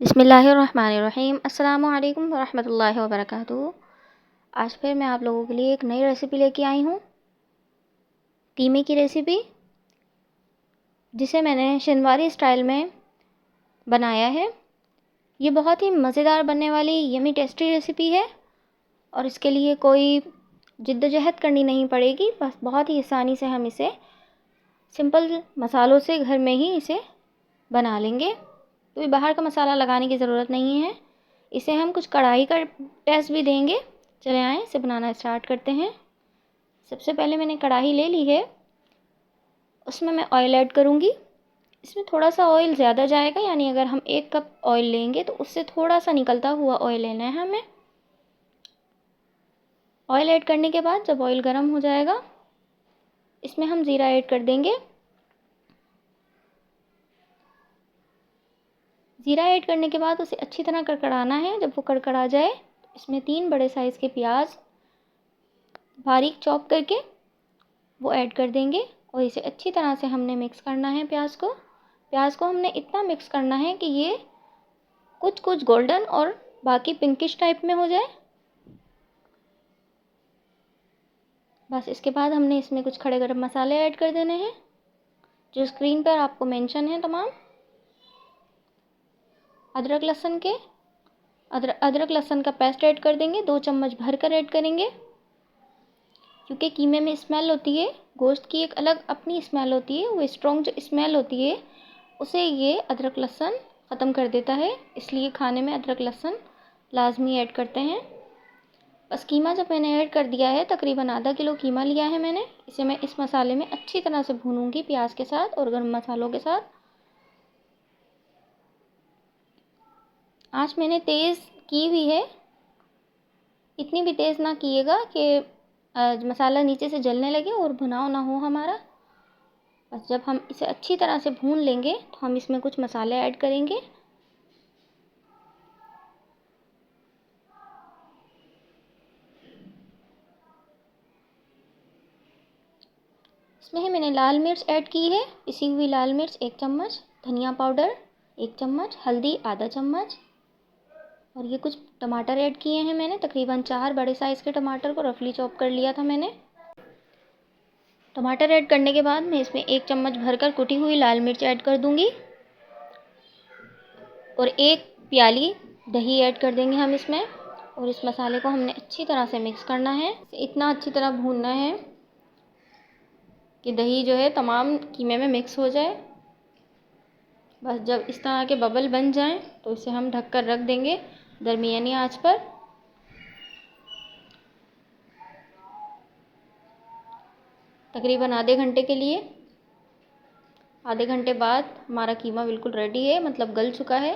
बिस्मिल्लाहिर्रहमानिर्रहीम। अस्सलामु अलैकुम वरहमतुल्लाहि वबरकातुहू। आज फिर मैं आप लोगों के लिए एक नई रेसिपी लेके आई हूँ, कीमे की रेसिपी, जिसे मैंने शिनवारी स्टाइल में बनाया है। ये बहुत ही मज़ेदार बनने वाली यमी टेस्टी रेसिपी है और इसके लिए कोई जिद्दोजहद करनी नहीं पड़ेगी। बस बहुत ही आसानी से हम इसे सिंपल मसालों से घर में ही इसे बना लेंगे। कोई बाहर का मसाला लगाने की ज़रूरत नहीं है। इसे हम कुछ कढ़ाई का टेस्ट भी देंगे। चले आएँ इसे बनाना स्टार्ट करते हैं। सबसे पहले मैंने कढ़ाई ले ली है, उसमें मैं ऑयल ऐड करूँगी। इसमें थोड़ा सा ऑयल ज़्यादा जाएगा, यानी अगर हम 1 कप ऑयल लेंगे तो उससे थोड़ा सा निकलता हुआ ऑयल लेना है हमें। ऑयल ऐड करने के बाद जब ऑयल गर्म हो जाएगा, इसमें हम ज़ीरा ऐड कर देंगे। ज़ीरा ऐड करने के बाद उसे अच्छी तरह कड़कड़ाना है। जब वो कड़कड़ा जाए, इसमें 3 बड़े साइज़ के प्याज बारीक चॉप करके वो ऐड कर देंगे और इसे अच्छी तरह से हमने मिक्स करना है। प्याज को हमने इतना मिक्स करना है कि ये कुछ कुछ गोल्डन और बाकी पिंकिश टाइप में हो जाए। बस इसके बाद हमने इसमें कुछ खड़े गरम मसाले ऐड कर देने हैं, जो स्क्रीन पर आपको मेंशन है तमाम। अदरक लहसुन का पेस्ट ऐड कर देंगे, 2 चम्मच भर कर ऐड करेंगे, क्योंकि कीमे में स्मेल होती है, गोश्त की एक अलग अपनी स्मेल होती है। वो स्ट्रॉन्ग जो स्मेल होती है उसे ये अदरक लहसुन ख़त्म कर देता है, इसलिए खाने में अदरक लहसुन लाजमी ऐड करते हैं। बस कीमा जब मैंने ऐड कर दिया है, तकरीबन आधा किलो कीमा लिया है मैंने। इसे मैं इस मसाले में अच्छी तरह से भूनूंगी, प्याज के साथ और गर्म मसालों के साथ। आँच मैंने तेज़ की हुई है, इतनी भी तेज़ ना कीजिएगा कि मसाला नीचे से जलने लगे और भुनाव ना हो हमारा। बस जब हम इसे अच्छी तरह से भून लेंगे तो हम इसमें कुछ मसाले ऐड करेंगे। इसमें मैंने लाल मिर्च ऐड की है, पिसी हुई लाल मिर्च 1 चम्मच, धनिया पाउडर 1 चम्मच, हल्दी आधा चम्मच, और ये कुछ टमाटर ऐड किए हैं मैंने। तकरीबन 4 बड़े साइज़ के टमाटर को रफली चॉप कर लिया था मैंने। टमाटर ऐड करने के बाद मैं इसमें 1 चम्मच भरकर कुटी हुई लाल मिर्च ऐड कर दूंगी और 1 प्याली दही ऐड कर देंगे हम इसमें। और इस मसाले को हमने अच्छी तरह से मिक्स करना है। इतना अच्छी तरह भूनना है कि दही जो है तमाम कीमे में मिक्स हो जाए। बस जब इस तरह के बबल बन जाएं तो इसे हम ढक कर रख देंगे दरमियानी आंच पर। तकरीबन आधे घंटे के लिए। आधे घंटे बाद हमारा कीमा बिल्कुल रेडी है, मतलब गल चुका है।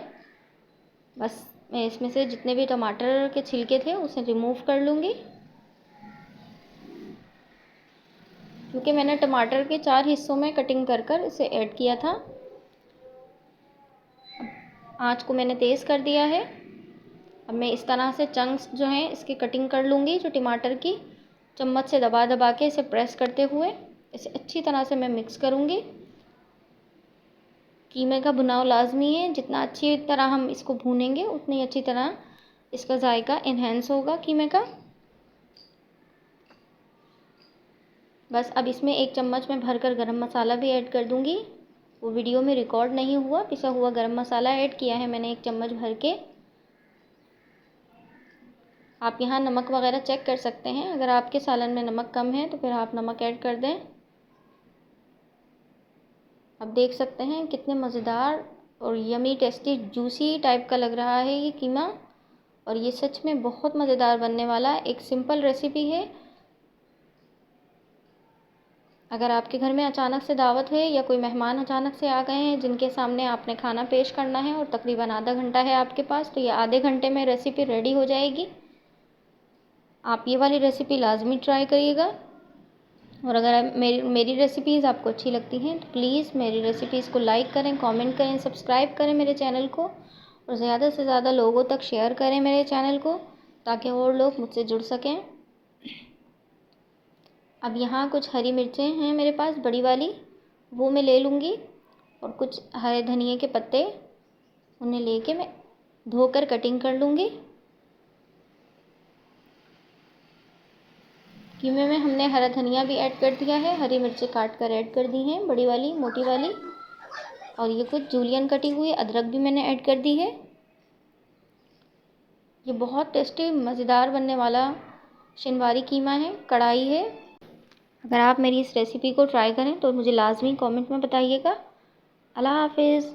बस मैं इसमें से जितने भी टमाटर के छिलके थे उसे रिमूव कर लूँगी, क्योंकि मैंने टमाटर के 4 हिस्सों में कटिंग कर कर इसे ऐड किया था। आँच को मैंने तेज़ कर दिया है। अब मैं इस तरह से चंक्स जो हैं इसकी कटिंग कर लूँगी, जो टमाटर की चम्मच से दबा दबा के इसे प्रेस करते हुए इसे अच्छी तरह से मैं मिक्स करूँगी। कीमे का भुनाव लाजमी है, जितना अच्छी तरह हम इसको भूनेंगे उतनी अच्छी तरह इसका जायका इन्हेंस होगा कीमे का। बस अब इसमें 1 चम्मच में भरकर गरम मसाला भी ऐड कर दूँगी। वो वीडियो में रिकॉर्ड नहीं हुआ, पिसा हुआ गरम मसाला ऐड किया है मैंने 1 चम्मच भर के। आप यहाँ नमक वगैरह चेक कर सकते हैं, अगर आपके सालन में नमक कम है तो फिर आप नमक ऐड कर दें। अब देख सकते हैं कितने मज़ेदार और यमी टेस्टी जूसी टाइप का लग रहा है ये कीमा, और ये सच में बहुत मज़ेदार बनने वाला है। एक सिंपल रेसिपी है। अगर आपके घर में अचानक से दावत है या कोई मेहमान अचानक से आ गए हैं जिनके सामने आपने खाना पेश करना है और तकरीबन आधा घंटा है आपके पास, तो ये आधे घंटे में रेसिपी रेडी हो जाएगी। आप ये वाली रेसिपी लाजमी ट्राई करिएगा। और अगर मेरी रेसिपीज़ आपको अच्छी लगती हैं तो प्लीज़ मेरी रेसिपीज़ को लाइक करें, कमेंट करें, सब्सक्राइब करें मेरे चैनल को, और ज़्यादा से ज़्यादा लोगों तक शेयर करें मेरे चैनल को, ताकि और लोग मुझसे जुड़ सकें। अब यहाँ कुछ हरी मिर्चें हैं मेरे पास बड़ी वाली, वो मैं ले लूँगी, और कुछ हरे धनिए के पत्ते उन्हें लेके मैं धोकर कटिंग कर लूँगी। कीमे में हमने हरा धनिया भी ऐड कर दिया है, हरी मिर्चें काट कर ऐड कर दी हैं, बड़ी वाली मोटी वाली, और ये कुछ जूलियन कटी हुई अदरक भी मैंने ऐड कर दी है। ये बहुत टेस्टी मज़ेदार बनने वाला शिनवारी कीमा है, कढ़ाई है। अगर आप मेरी इस रेसिपी को ट्राई करें तो मुझे लाज़मी कमेंट में बताइएगा। अल्लाह हाफ़िज़।